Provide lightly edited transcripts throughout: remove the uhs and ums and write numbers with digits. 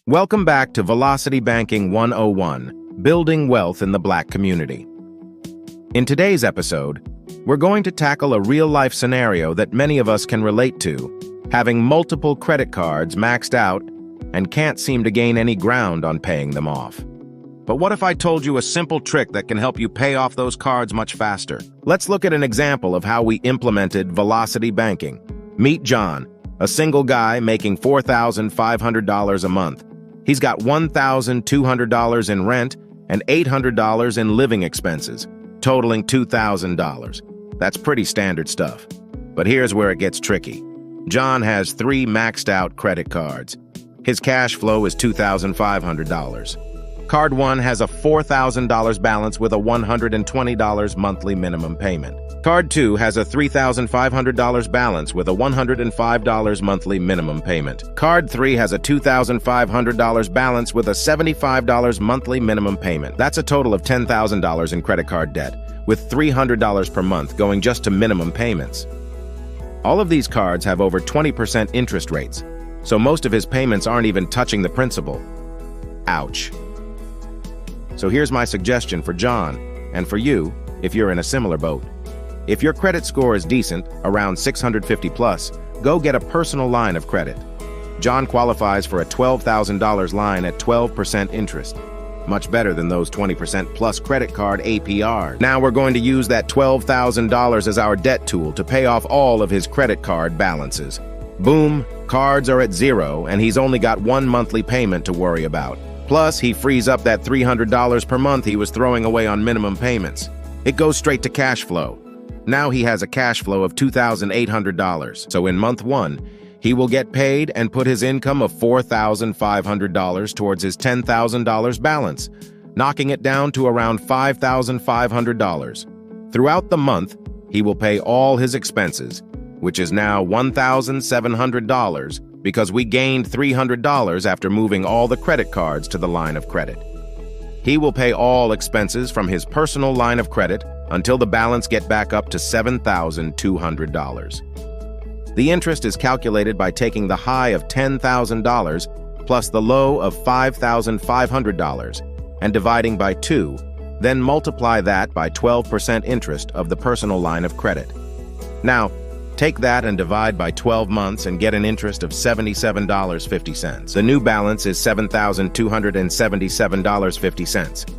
Welcome back to Velocity Banking 101, Building Wealth in the Black Community. In today's episode, we're going to tackle a real-life scenario that many of us can relate to, having multiple credit cards maxed out and can't seem to gain any ground on paying them off. But what if I told you a simple trick that can help you pay off those cards much faster? Let's look at an example of how we implemented Velocity Banking. Meet John, a single guy making $4,500 a month. He's got $1,200 in rent and $800 in living expenses, totaling $2,000. That's pretty standard stuff. But here's where it gets tricky. John has 3 maxed-out credit cards. His cash flow is $2,500. Card 1 has a $4,000 balance with a $120 monthly minimum payment. Card 2 has a $3,500 balance with a $105 monthly minimum payment. Card 3 has a $2,500 balance with a $75 monthly minimum payment. That's a total of $10,000 in credit card debt, with $300 per month going just to minimum payments. All of these cards have over 20% interest rates, so most of his payments aren't even touching the principal. Ouch. So here's my suggestion for John, and for you, if you're in a similar boat. If your credit score is decent, around 650 plus, go get a personal line of credit. John qualifies for a $12,000 line at 12% interest. Much better than those 20% plus credit card APR. Now we're going to use that $12,000 as our debt tool to pay off all of his credit card balances. Boom, cards are at zero, and he's only got one monthly payment to worry about. Plus, he frees up that $300 per month he was throwing away on minimum payments. It goes straight to cash flow. Now he has a cash flow of $2,800. So in month 1, he will get paid and put his income of $4,500 towards his $10,000 balance, knocking it down to around $5,500. Throughout the month, he will pay all his expenses, which is now $1,700 because we gained $300 after moving all the credit cards to the line of credit. He will pay all expenses from his personal line of credit until the balance get back up to $7,200. The interest is calculated by taking the high of $10,000 plus the low of $5,500 and dividing by 2, then multiply that by 12% interest of the personal line of credit. Now, take that and divide by 12 months and get an interest of $77.50. The new balance is $7,277.50.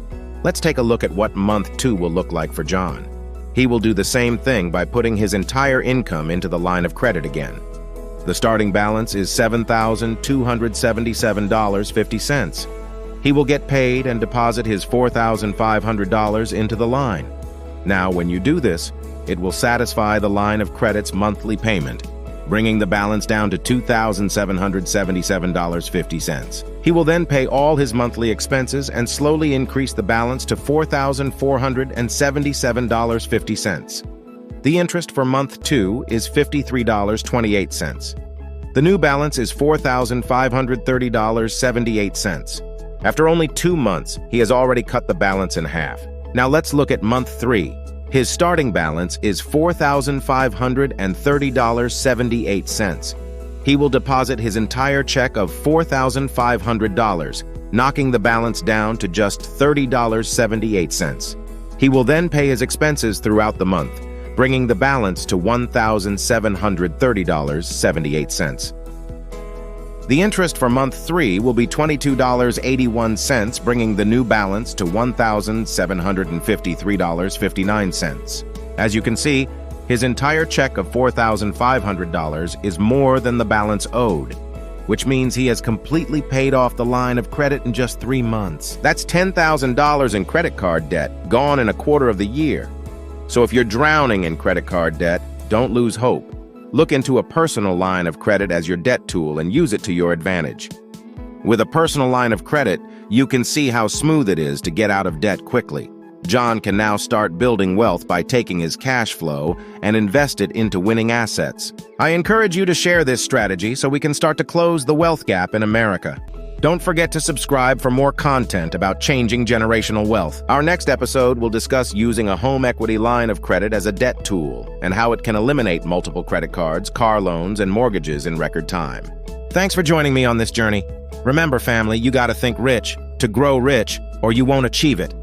Let's take a look at what month 2 will look like for John. He will do the same thing by putting his entire income into the line of credit again. The starting balance is $7,277.50. He will get paid and deposit his $4,500 into the line. Now, when you do this, it will satisfy the line of credit's monthly payment, bringing the balance down to $2,777.50. He will then pay all his monthly expenses and slowly increase the balance to $4,477.50. The interest for month 2 is $53.28. The new balance is $4,530.78. After only 2 months, he has already cut the balance in half. Now let's look at month 3. His starting balance is $4,530.78. He will deposit his entire check of $4,500, knocking the balance down to just $30.78. He will then pay his expenses throughout the month, bringing the balance to $1,730.78. The interest for month 3 will be $22.81, bringing the new balance to $1,753.59. As you can see, his entire check of $4,500 is more than the balance owed, which means he has completely paid off the line of credit in just 3 months. That's $10,000 in credit card debt, gone in a quarter of the year. So if you're drowning in credit card debt, don't lose hope. Look into a personal line of credit as your debt tool and use it to your advantage. With a personal line of credit, you can see how smooth it is to get out of debt quickly. John can now start building wealth by taking his cash flow and invest it into winning assets. I encourage you to share this strategy so we can start to close the wealth gap in America. Don't forget to subscribe for more content about changing generational wealth. Our next episode will discuss using a home equity line of credit as a debt tool and how it can eliminate multiple credit cards, car loans, and mortgages in record time. Thanks for joining me on this journey. Remember, family, you gotta think rich to grow rich, or you won't achieve it.